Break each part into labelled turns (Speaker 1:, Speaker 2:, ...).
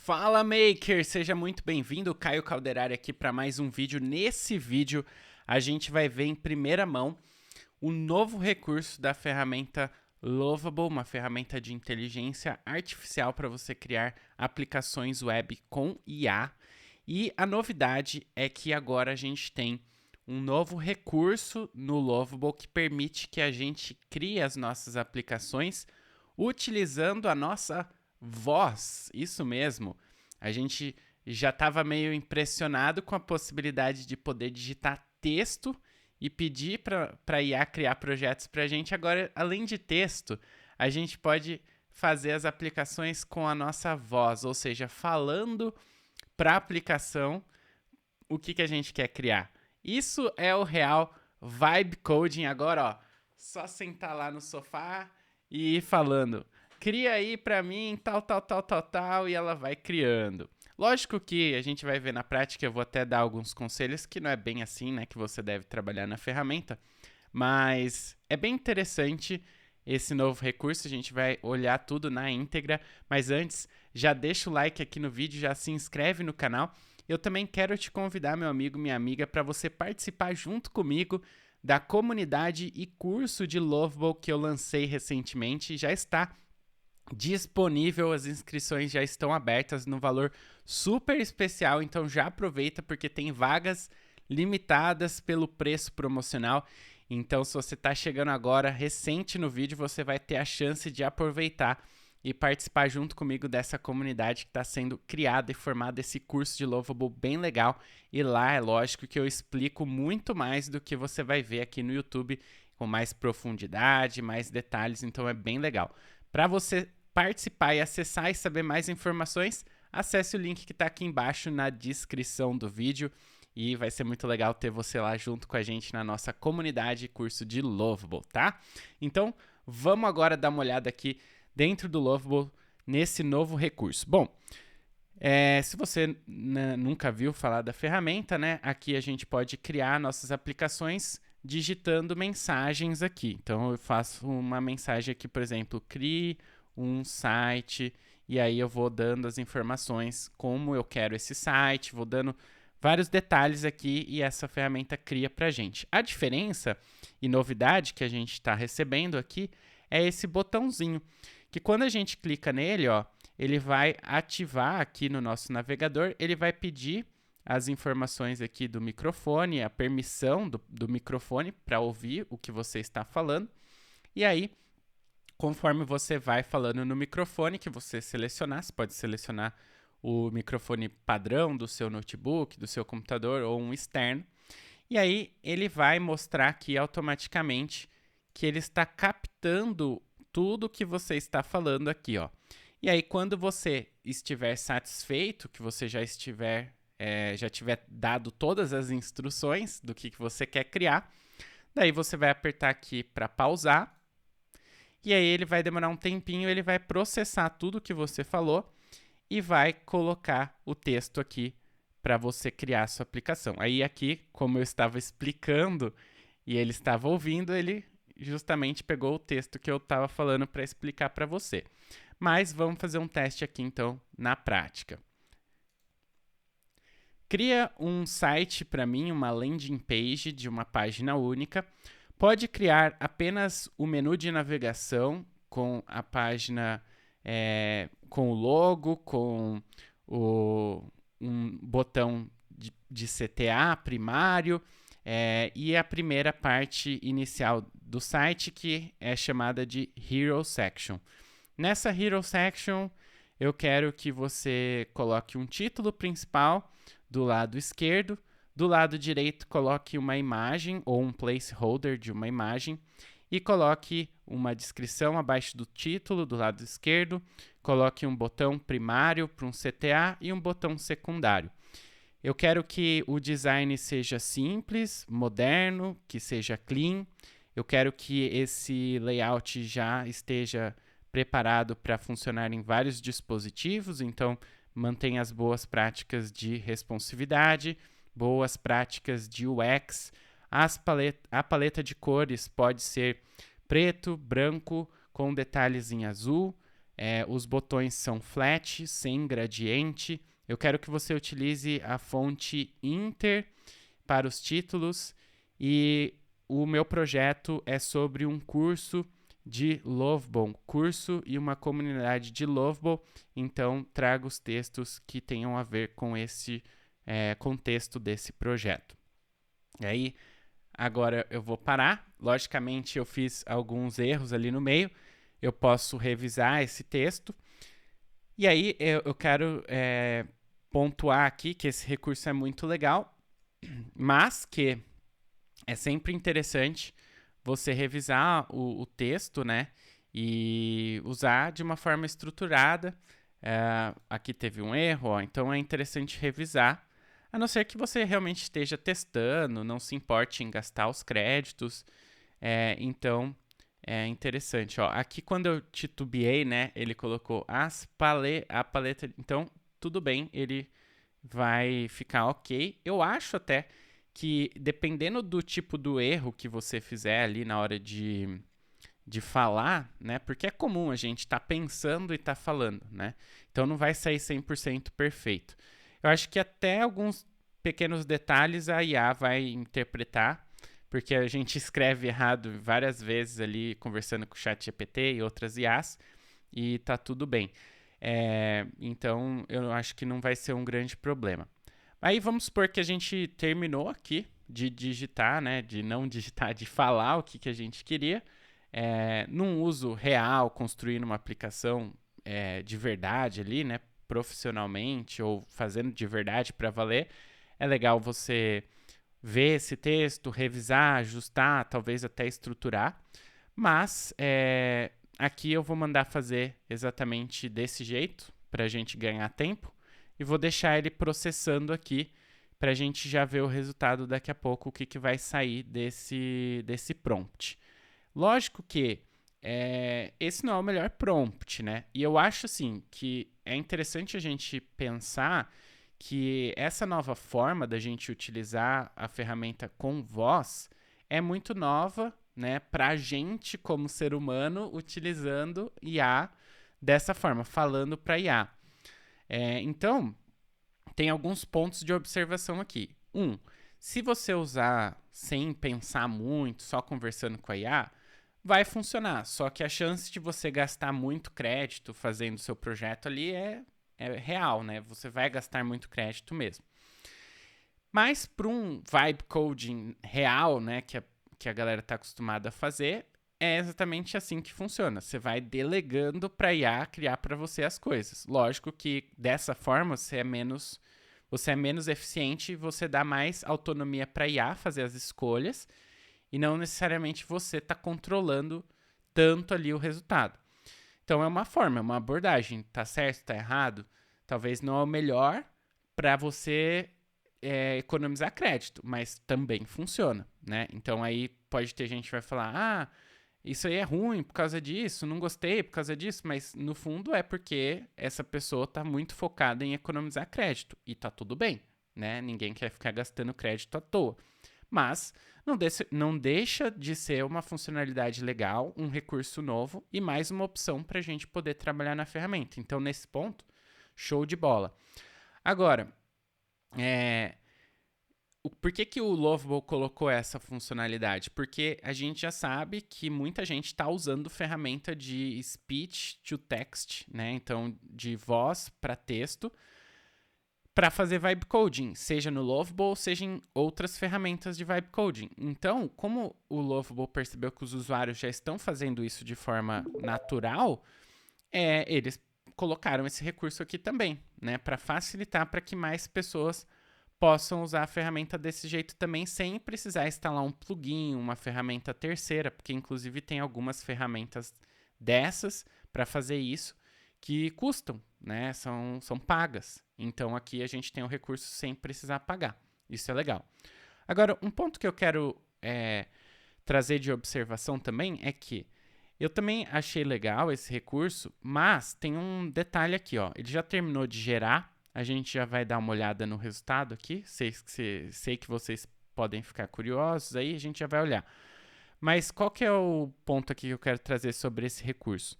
Speaker 1: Fala Maker, seja muito bem-vindo, Caio Calderari aqui para mais um vídeo. Nesse vídeo a gente vai ver em primeira mão o novo recurso da ferramenta Lovable, uma ferramenta de inteligência artificial para você criar aplicações web com IA. E a novidade é que agora a gente tem um novo recurso no Lovable que permite que a gente crie as nossas aplicações utilizando a nossa voz. Isso mesmo. A gente já estava meio impressionado com a possibilidade de poder digitar texto e pedir para a IA criar projetos para a gente. Agora, além de texto, a gente pode fazer as aplicações com a nossa voz, ou seja, falando para a aplicação o que a gente quer criar. Isso é o real vibe coding. Agora, ó, só sentar lá no sofá e ir falando. Cria aí para mim tal, e ela vai criando. Lógico que a gente vai ver na prática, eu vou até dar alguns conselhos que não é bem assim, né, que você deve trabalhar na ferramenta, mas é bem interessante esse novo recurso, a gente vai olhar tudo na íntegra, mas antes, já deixa o like aqui no vídeo, já se inscreve no canal. Eu também quero te convidar, meu amigo, minha amiga, para você participar junto comigo da comunidade e curso de Lovable que eu lancei recentemente. Já está disponível, as inscrições já estão abertas no valor super especial, então já aproveita porque tem vagas limitadas pelo preço promocional. Então, se você está chegando agora, recente no vídeo, você vai ter a chance de aproveitar e participar junto comigo dessa comunidade que está sendo criada e formada, esse curso de Lovable bem legal. E lá é lógico que eu explico muito mais do que você vai ver aqui no YouTube, com mais profundidade, mais detalhes, então é bem legal. Para você participar e acessar e saber mais informações, acesse o link que está aqui embaixo na descrição do vídeo e vai ser muito legal ter você lá junto com a gente na nossa comunidade curso de Lovable, tá? Então, vamos agora dar uma olhada aqui dentro do Lovable nesse novo recurso. Bom, se você nunca viu falar da ferramenta, né? Aqui a gente pode criar nossas aplicações digitando mensagens aqui. Então, eu faço uma mensagem aqui, por exemplo, crie um site, e aí eu vou dando as informações, como eu quero esse site, vou dando vários detalhes aqui e essa ferramenta cria para a gente. A diferença e novidade que a gente está recebendo aqui é esse botãozinho, que quando a gente clica nele, ó, ele vai ativar aqui no nosso navegador, ele vai pedir as informações aqui do microfone, a permissão do microfone para ouvir o que você está falando, e aí conforme você vai falando no microfone que você selecionar, você pode selecionar o microfone padrão do seu notebook, do seu computador ou um externo. E aí ele vai mostrar aqui automaticamente que ele está captando tudo que você está falando aqui, ó. E aí quando você estiver satisfeito, que você já tiver dado todas as instruções do que você quer criar, daí você vai apertar aqui para pausar. E aí ele vai demorar um tempinho, ele vai processar tudo que você falou e vai colocar o texto aqui para você criar a sua aplicação. Aí aqui, como eu estava explicando e ele estava ouvindo, ele justamente pegou o texto que eu estava falando para explicar para você. Mas vamos fazer um teste aqui então na prática. Cria um site para mim, uma landing page de uma página única. Pode criar apenas o menu de navegação com a página, com o logo, com um botão de CTA primário e a primeira parte inicial do site, que é chamada de Hero Section. Nessa Hero Section, eu quero que você coloque um título principal do lado esquerdo. Do lado direito, coloque uma imagem ou um placeholder de uma imagem e coloque uma descrição abaixo do título do lado esquerdo. Coloque um botão primário para um CTA e um botão secundário. Eu quero que o design seja simples, moderno, que seja clean. Eu quero que esse layout já esteja preparado para funcionar em vários dispositivos, então mantenha as boas práticas de responsividade, boas práticas de UX. A paleta de cores pode ser preto, branco, com detalhes em azul. Os botões são flat, sem gradiente. Eu quero que você utilize a fonte Inter para os títulos. E o meu projeto é sobre um curso de Lovable, curso e uma comunidade de Lovable. Então, trago os textos que tenham a ver com esse contexto desse projeto. E aí, agora eu vou parar. Logicamente, eu fiz alguns erros ali no meio. Eu posso revisar esse texto. E aí, eu quero pontuar aqui que esse recurso é muito legal, mas que é sempre interessante você revisar o texto, né? E usar de uma forma estruturada. Aqui teve um erro, ó, então é interessante revisar. A não ser que você realmente esteja testando, não se importe em gastar os créditos. Então, é interessante. Ó. Aqui, quando eu titubeei, né, ele colocou a paleta. Então, tudo bem, ele vai ficar ok. Eu acho até que, dependendo do tipo do erro que você fizer ali na hora de falar, né, porque é comum a gente estar pensando e estar falando, né? Então, não vai sair 100% perfeito. Eu acho que até alguns pequenos detalhes a IA vai interpretar, porque a gente escreve errado várias vezes ali, conversando com o ChatGPT e outras IAs, e tá tudo bem. Então, eu acho que não vai ser um grande problema. Aí, vamos supor que a gente terminou aqui de digitar, né, de não digitar, de falar o que a gente queria, num uso real, construindo uma aplicação de verdade ali, né, profissionalmente ou fazendo de verdade para valer. É legal você ver esse texto, revisar, ajustar, talvez até estruturar. Mas aqui eu vou mandar fazer exatamente desse jeito, para a gente ganhar tempo. E vou deixar ele processando aqui, para a gente já ver o resultado daqui a pouco, o que vai sair desse prompt. Lógico que esse não é o melhor prompt, né? E eu acho, assim, que é interessante a gente pensar que essa nova forma da gente utilizar a ferramenta com voz é muito nova, né, para a gente como ser humano utilizando IA dessa forma, falando para IA. Então, tem alguns pontos de observação aqui. Se você usar sem pensar muito, só conversando com a IA, vai funcionar. Só que a chance de você gastar muito crédito fazendo seu projeto ali é real, né? Você vai gastar muito crédito mesmo. Mas para um vibe coding real, né, que a galera está acostumada a fazer, é exatamente assim que funciona. Você vai delegando para a IA criar para você as coisas. Lógico que dessa forma você é menos eficiente e você dá mais autonomia para a IA fazer as escolhas e não necessariamente você está controlando tanto ali o resultado. Então é uma forma, é uma abordagem. Tá certo, tá errado? Talvez não é o melhor para você economizar crédito, mas também funciona, né? Então aí pode ter gente que vai falar, isso aí é ruim por causa disso, não gostei por causa disso, mas no fundo é porque essa pessoa está muito focada em economizar crédito e tá tudo bem, né? Ninguém quer ficar gastando crédito à toa. Mas não deixa de ser uma funcionalidade legal, um recurso novo e mais uma opção para a gente poder trabalhar na ferramenta. Então, nesse ponto, show de bola. Agora, por que o Lovable colocou essa funcionalidade? Porque a gente já sabe que muita gente está usando ferramenta de speech to text, né? Então, de voz para texto, para fazer vibe coding, seja no Lovable, seja em outras ferramentas de vibe coding. Então, como o Lovable percebeu que os usuários já estão fazendo isso de forma natural, eles colocaram esse recurso aqui também, né, para facilitar para que mais pessoas possam usar a ferramenta desse jeito também, sem precisar instalar um plugin, uma ferramenta terceira, porque inclusive tem algumas ferramentas dessas para fazer isso que custam, né? São pagas. Então aqui a gente tem o recurso sem precisar pagar. Isso é legal. Agora, um ponto que eu quero trazer de observação também é que eu também achei legal esse recurso, mas tem um detalhe aqui, ó. Ele já terminou de gerar. A gente já vai dar uma olhada no resultado aqui. Sei que vocês podem ficar curiosos aí, a gente já vai olhar. Mas qual que é o ponto aqui que eu quero trazer sobre esse recurso?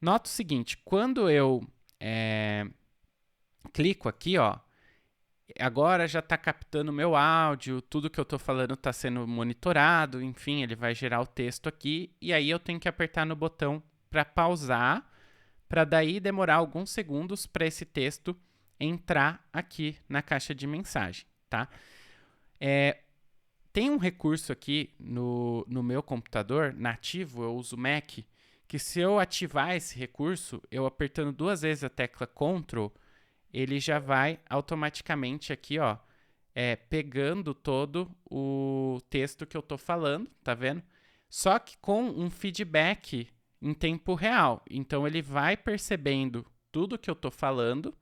Speaker 1: Nota o seguinte, quando eu clico aqui, ó, agora já está captando o meu áudio, tudo que eu estou falando está sendo monitorado, enfim, ele vai gerar o texto aqui, e aí eu tenho que apertar no botão para pausar, para daí demorar alguns segundos para esse texto entrar aqui na caixa de mensagem, tá? Tem um recurso aqui no meu computador, nativo, eu uso Mac, que se eu ativar esse recurso, eu apertando 2 vezes a tecla Ctrl, ele já vai automaticamente aqui, ó, pegando todo o texto que eu estou falando, tá vendo? Só que com um feedback em tempo real. Então, ele vai percebendo tudo que eu estou falando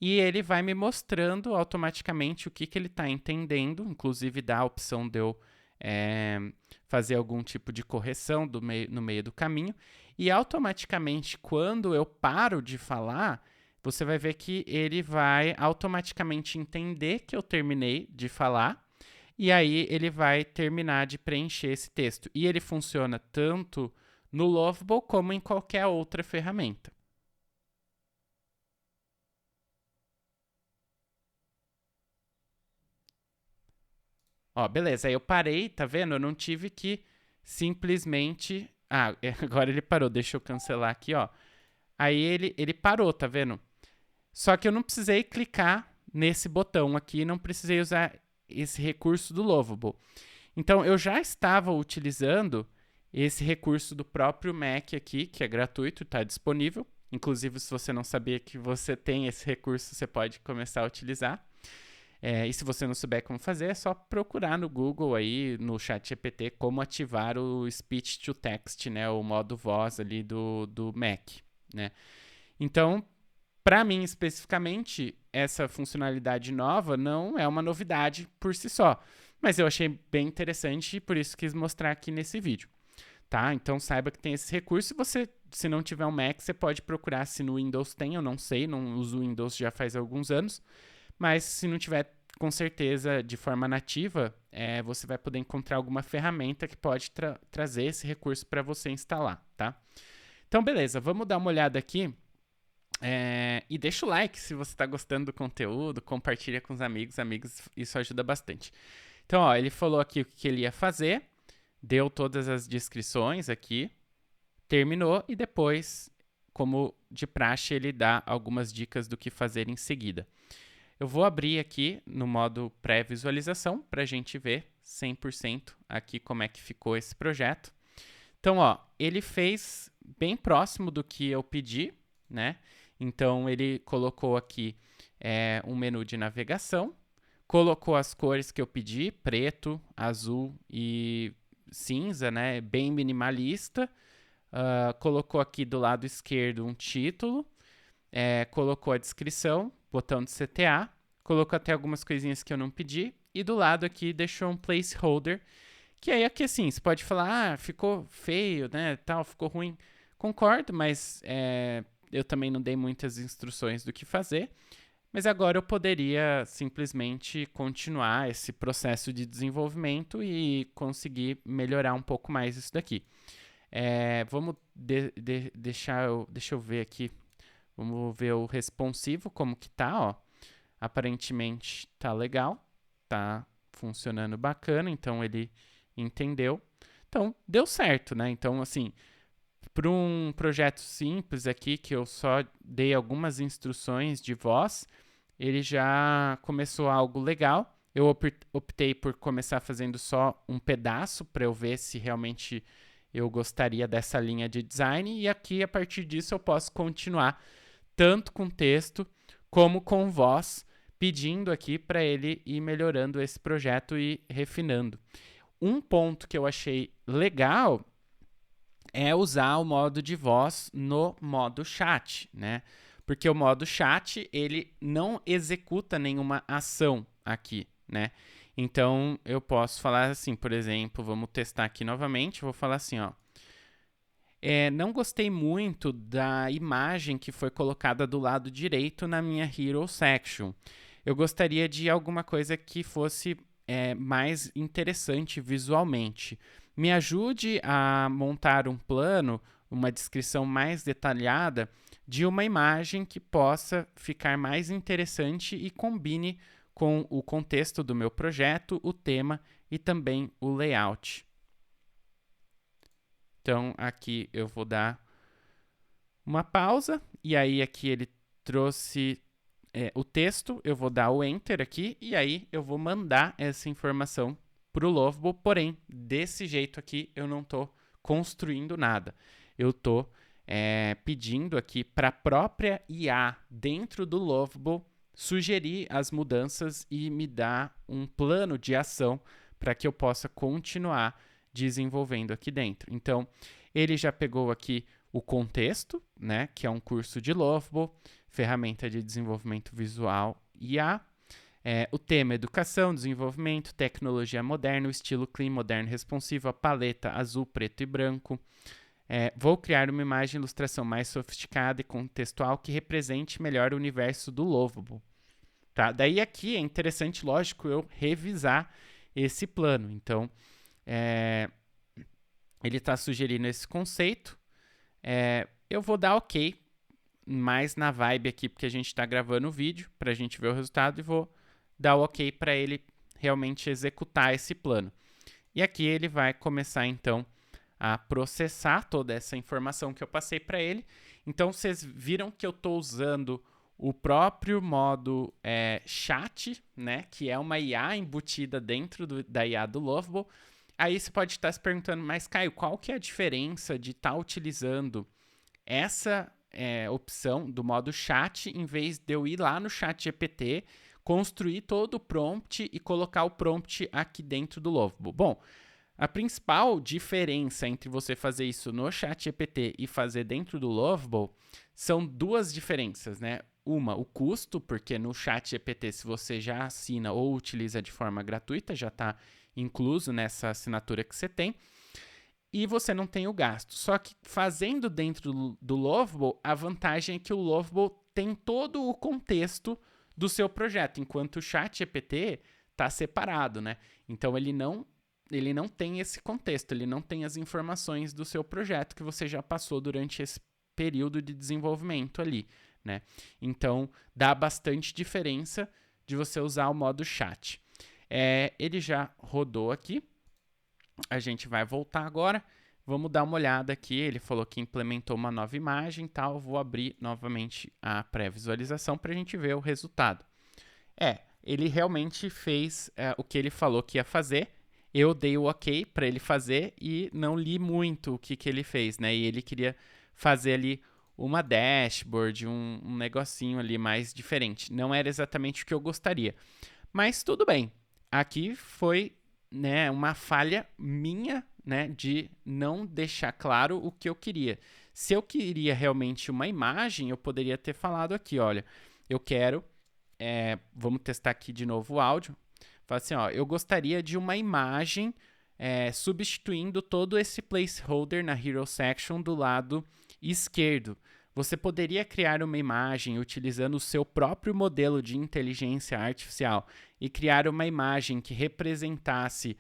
Speaker 1: e ele vai me mostrando automaticamente o que ele está entendendo, inclusive dá a opção de eu fazer algum tipo de correção no meio do caminho. E automaticamente, quando eu paro de falar, você vai ver que ele vai automaticamente entender que eu terminei de falar e aí ele vai terminar de preencher esse texto. E ele funciona tanto no Lovable como em qualquer outra ferramenta. Ó, beleza, aí eu parei, tá vendo? Eu não tive que simplesmente... Ah, agora ele parou, deixa eu cancelar aqui, ó. Aí ele parou, tá vendo? Só que eu não precisei clicar nesse botão aqui, não precisei usar esse recurso do Lovable. Então, eu já estava utilizando esse recurso do próprio Mac aqui, que é gratuito, está disponível. Inclusive, se você não sabia que você tem esse recurso, você pode começar a utilizar. E se você não souber como fazer, é só procurar no Google aí, no ChatGPT, como ativar o Speech to Text, né, o modo voz ali do Mac, né? Então, para mim especificamente, essa funcionalidade nova não é uma novidade por si só, mas eu achei bem interessante e por isso quis mostrar aqui nesse vídeo. Tá? Então saiba que tem esse recurso. Se não tiver um Mac, você pode procurar se no Windows tem, eu não sei, não uso o Windows já faz alguns anos, mas se não tiver, com certeza, de forma nativa, você vai poder encontrar alguma ferramenta que pode trazer esse recurso para você instalar, tá? Então, beleza, vamos dar uma olhada aqui. E deixa o like se você está gostando do conteúdo, compartilha com os amigos, isso ajuda bastante. Então, ó, ele falou aqui o que ele ia fazer, deu todas as descrições aqui, terminou e depois, como de praxe, ele dá algumas dicas do que fazer em seguida. Eu vou abrir aqui no modo pré-visualização para a gente ver 100% aqui como é que ficou esse projeto. Então, ó, ele fez bem próximo do que eu pedi, né? Então, ele colocou aqui um menu de navegação, colocou as cores que eu pedi, preto, azul e cinza, né? Bem minimalista. Colocou aqui do lado esquerdo um título, colocou a descrição, botão de CTA, colocou até algumas coisinhas que eu não pedi, e do lado aqui deixou um placeholder, que aí aqui assim, você pode falar, ficou feio, né, tal, ficou ruim. Concordo, mas eu também não dei muitas instruções do que fazer, mas agora eu poderia simplesmente continuar esse processo de desenvolvimento e conseguir melhorar um pouco mais isso daqui. Vamos deixa eu ver aqui. Vamos ver o responsivo, como que tá, ó. Aparentemente tá legal, tá funcionando bacana, então ele entendeu. Então, deu certo, né? Então, assim, para um projeto simples aqui, que eu só dei algumas instruções de voz, ele já começou algo legal. Eu optei por começar fazendo só um pedaço para eu ver se realmente eu gostaria dessa linha de design, e aqui, a partir disso, eu posso continuar tanto com texto como com voz, pedindo aqui para ele ir melhorando esse projeto e refinando. Um ponto que eu achei legal é usar o modo de voz no modo chat, né? Porque o modo chat, ele não executa nenhuma ação aqui, né? Então, eu posso falar assim, por exemplo, vamos testar aqui novamente, vou falar assim, ó. Não gostei muito da imagem que foi colocada do lado direito na minha Hero Section. Eu gostaria de alguma coisa que fosse mais interessante visualmente. Me ajude a montar um plano uma descrição mais detalhada de uma imagem que possa ficar mais interessante e combine com o contexto do meu projeto, o tema e também o layout. Então, aqui eu vou dar uma pausa, e aí aqui ele trouxe o texto, eu vou dar o Enter aqui, e aí eu vou mandar essa informação para o Lovable, porém, desse jeito aqui eu não estou construindo nada. Eu estou pedindo aqui para a própria IA dentro do Lovable sugerir as mudanças e me dar um plano de ação para que eu possa continuar desenvolvendo aqui dentro. Então, ele já pegou aqui o contexto, né, que é um curso de Lovable, ferramenta de desenvolvimento visual IA, o tema educação, desenvolvimento, tecnologia moderna, o estilo clean, moderno, responsivo, a paleta azul, preto e branco. Vou criar uma imagem de ilustração mais sofisticada e contextual que represente melhor o universo do Lovable. Tá? Daí aqui é interessante, lógico, eu revisar esse plano. Então, ele está sugerindo esse conceito. Eu vou dar OK, mais na vibe aqui, porque a gente está gravando o vídeo, para a gente ver o resultado, e vou dar o OK para ele realmente executar esse plano. E aqui ele vai começar, então, a processar toda essa informação que eu passei para ele. Então, vocês viram que eu estou usando o próprio modo chat, né, que é uma IA embutida dentro da IA do Lovable. Aí você pode estar se perguntando, mas Caio, qual que é a diferença de estar utilizando essa opção do modo chat em vez de eu ir lá no ChatGPT, construir todo o prompt e colocar o prompt aqui dentro do Lovable? Bom, a principal diferença entre você fazer isso no ChatGPT e fazer dentro do Lovable são duas diferenças, né? Uma, o custo, porque no ChatGPT, se você já assina ou utiliza de forma gratuita, já está incluso nessa assinatura que você tem, e você não tem o gasto. Só que fazendo dentro do Lovable, a vantagem é que o Lovable tem todo o contexto do seu projeto, enquanto o ChatGPT está separado, né? Então ele não tem esse contexto, ele não tem as informações do seu projeto que você já passou durante esse período de desenvolvimento ali, né? Então, dá bastante diferença de você usar o modo chat. Ele já rodou aqui. A gente vai voltar agora. Vamos dar uma olhada aqui. Ele falou que implementou uma nova imagem e tal. Vou abrir novamente a pré-visualização para a gente ver o resultado. Ele realmente fez o que ele falou que ia fazer. Eu dei o OK para ele fazer e não li muito o que ele fez, né? E ele queria fazer ali uma dashboard, um negocinho ali mais diferente. Não era exatamente o que eu gostaria. Mas tudo bem. Aqui foi, né, uma falha minha, né, de não deixar claro o que eu queria. Se eu queria realmente uma imagem, eu poderia ter falado aqui, olha, eu quero, vamos testar aqui de novo o áudio. Fala assim, ó, eu gostaria de uma imagem substituindo todo esse placeholder na Hero Section do lado esquerdo. Você poderia criar uma imagem utilizando o seu próprio modelo de inteligência artificial e criar uma imagem que representasse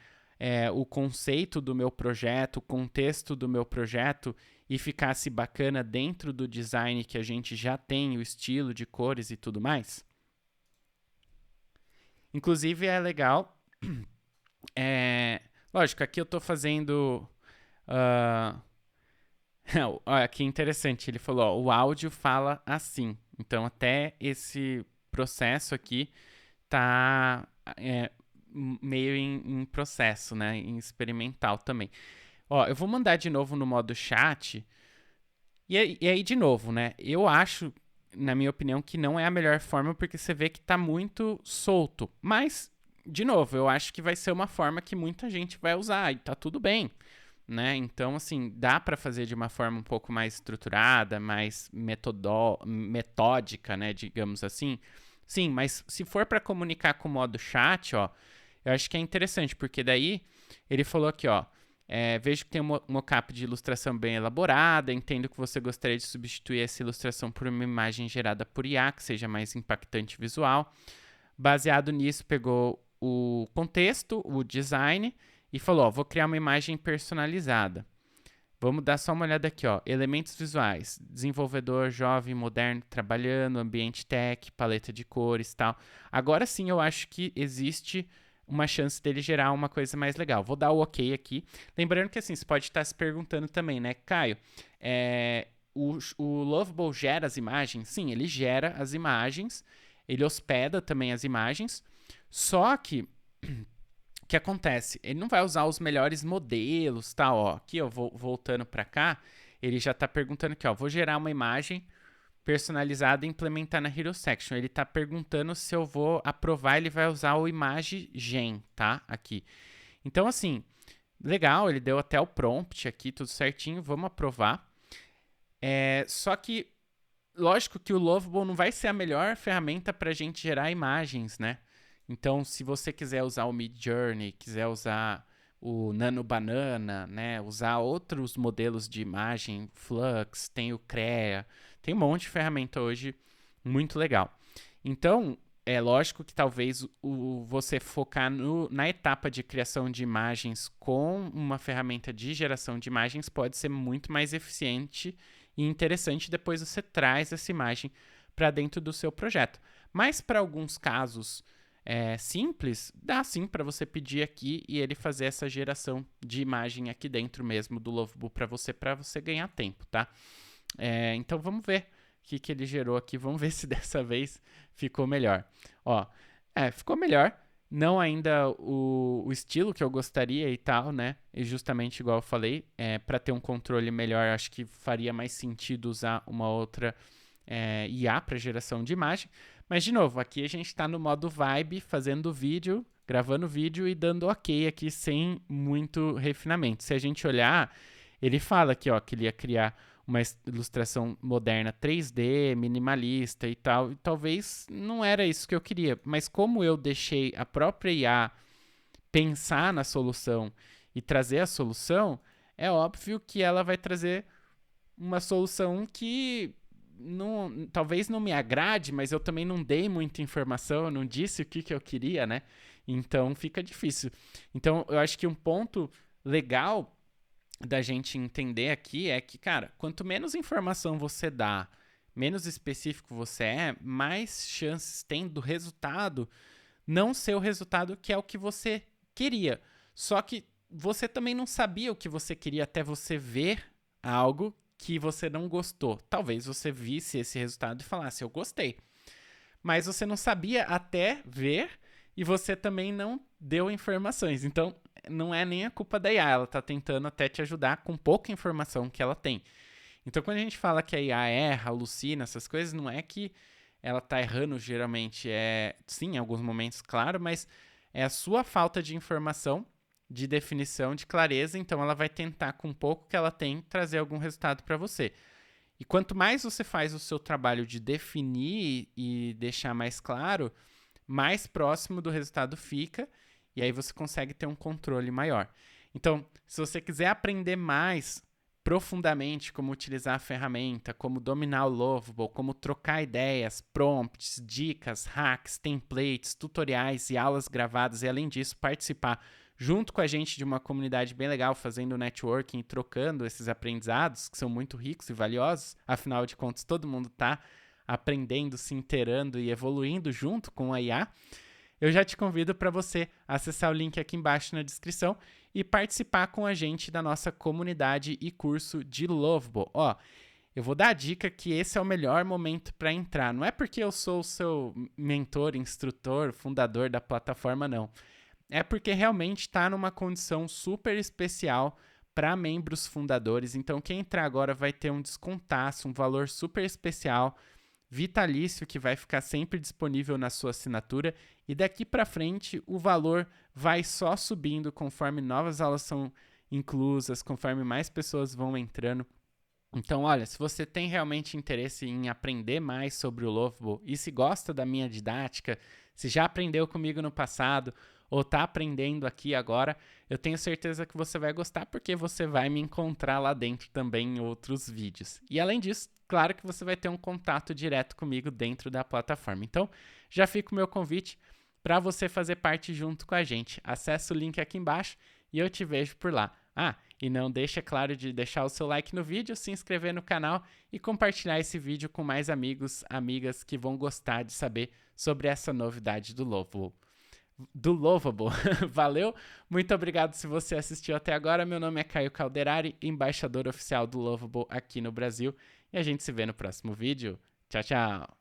Speaker 1: o conceito do meu projeto, o contexto do meu projeto e ficasse bacana dentro do design que a gente já tem, o estilo de cores e tudo mais? Inclusive é legal, lógico, aqui eu estou fazendo... Olha, que interessante, ele falou, ó, o áudio fala assim. Então, até esse processo aqui tá meio em processo, né? Em experimental também. Ó, eu vou mandar de novo no modo chat. E aí, de novo, né? Eu acho, na minha opinião, que não é a melhor forma, porque você vê que tá muito solto. Mas, de novo, eu acho que vai ser uma forma que muita gente vai usar e tá tudo bem. Né? Então, assim, dá para fazer de uma forma um pouco mais estruturada, mais metódica, né? Digamos assim. Sim, mas se for para comunicar com o modo chat, ó, eu acho que é interessante, porque daí ele falou aqui, ó, vejo que tem um mockup de ilustração bem elaborada, entendo que você gostaria de substituir essa ilustração por uma imagem gerada por IA, que seja mais impactante visual. Baseado nisso, pegou o contexto, o design, e falou, ó, vou criar uma imagem personalizada. Vamos dar só uma olhada aqui, ó. Elementos visuais, desenvolvedor jovem, moderno, trabalhando, ambiente tech, paleta de cores e tal. Agora sim eu acho que existe uma chance dele gerar uma coisa mais legal. Vou dar o ok aqui. Lembrando que assim, você pode estar se perguntando também, né, Caio? O Lovable gera as imagens? Sim, ele gera as imagens, ele hospeda também as imagens, só que o que acontece? Ele não vai usar os melhores modelos, tá? Ó, aqui eu vou voltando para cá, ele já está perguntando aqui, ó, vou gerar uma imagem personalizada e implementar na Hero Section. Ele está perguntando se eu vou aprovar, ele vai usar o Image Gen, tá? Aqui. Então, assim, legal, ele deu até o prompt aqui, tudo certinho, vamos aprovar. Só que, lógico que o Lovable não vai ser a melhor ferramenta para a gente gerar imagens, né? Então, se você quiser usar o Midjourney, quiser usar o Nano Banana, né? Usar outros modelos de imagem, Flux, tem o Crea, tem um monte de ferramenta hoje muito legal. Então, é lógico que talvez você focar na etapa de criação de imagens com uma ferramenta de geração de imagens pode ser muito mais eficiente e interessante. Depois você traz essa imagem para dentro do seu projeto. Mas para alguns casos simples, dá sim para você pedir aqui e ele fazer essa geração de imagem aqui dentro mesmo do Lovable para você ganhar tempo, tá? Então vamos ver o que ele gerou aqui, vamos ver se dessa vez ficou melhor. Ó, ficou melhor, não ainda o estilo que eu gostaria e tal, né? E justamente igual eu falei, para ter um controle melhor, acho que faria mais sentido usar uma outra IA para geração de imagem. Mas, de novo, aqui a gente está no modo vibe, fazendo vídeo, gravando vídeo e dando ok aqui sem muito refinamento. Se a gente olhar, ele fala aqui, ó, que ele ia criar uma ilustração moderna 3D, minimalista e tal. E talvez não era isso que eu queria. Mas como eu deixei a própria IA pensar na solução e trazer a solução, é óbvio que ela vai trazer uma solução que talvez não me agrade, mas eu também não dei muita informação, eu não disse o que eu queria, né? Então fica difícil. Então eu acho que um ponto legal da gente entender aqui é que, cara, quanto menos informação você dá, menos específico você mais chances tem do resultado não ser o resultado que é o que você queria. Só que você também não sabia o que você queria até você ver algo que você não gostou. Talvez você visse esse resultado e falasse, eu gostei. Mas você não sabia até ver e você também não deu informações. Então, não é nem a culpa da IA. Ela está tentando até te ajudar com pouca informação que ela tem. Então, quando a gente fala que a IA erra, alucina, essas coisas, não é que ela está errando geralmente. Sim, em alguns momentos, claro, mas é a sua falta de informação, de definição, de clareza. Então, ela vai tentar, com pouco que ela tem, trazer algum resultado para você. E quanto mais você faz o seu trabalho de definir e deixar mais claro, mais próximo do resultado fica, e aí você consegue ter um controle maior. Então, se você quiser aprender mais profundamente como utilizar a ferramenta, como dominar o Lovable, como trocar ideias, prompts, dicas, hacks, templates, tutoriais e aulas gravadas, e além disso, participar junto com a gente de uma comunidade bem legal, fazendo networking e trocando esses aprendizados, que são muito ricos e valiosos. Afinal de contas, todo mundo está aprendendo, se inteirando e evoluindo junto com a IA. Eu já te convido para você acessar o link aqui embaixo na descrição e participar com a gente da nossa comunidade e curso de Lovable. Ó, eu vou dar a dica que esse é o melhor momento para entrar. Não é porque eu sou o seu mentor, instrutor, fundador da plataforma, não. É porque realmente está numa condição super especial para membros fundadores. Então, quem entrar agora vai ter um descontaço, um valor super especial, vitalício, que vai ficar sempre disponível na sua assinatura. E daqui para frente, o valor vai só subindo conforme novas aulas são inclusas, conforme mais pessoas vão entrando. Então, olha, se você tem realmente interesse em aprender mais sobre o Lovable e se gosta da minha didática, se já aprendeu comigo no passado ou está aprendendo aqui agora, eu tenho certeza que você vai gostar porque você vai me encontrar lá dentro também em outros vídeos. E além disso, claro que você vai ter um contato direto comigo dentro da plataforma. Então, já fica o meu convite para você fazer parte junto com a gente. Acesse o link aqui embaixo e eu te vejo por lá. Ah, E não deixa, claro, de deixar o seu like no vídeo, se inscrever no canal e compartilhar esse vídeo com mais amigos, amigas que vão gostar de saber sobre essa novidade do Lovable. Valeu, muito obrigado se você assistiu até agora. Meu nome é Caio Calderari, embaixador oficial do Lovable aqui no Brasil. E a gente se vê no próximo vídeo. Tchau, tchau!